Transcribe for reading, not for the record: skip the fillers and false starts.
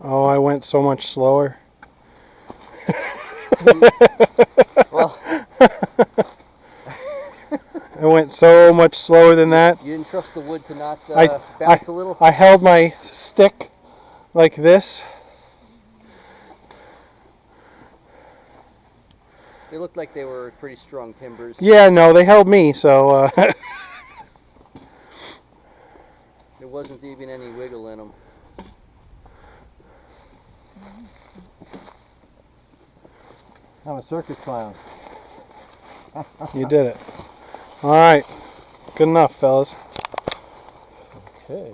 Oh, I went so much slower. Well, I went so much slower than that. you didn't trust the wood to not I bounce a little? I held my stick like this. They looked like they were pretty strong timbers. Yeah, no, they held me, so There wasn't even any wiggle in them. I'm a circus clown. you did it. All right, good enough, fellas. Okay.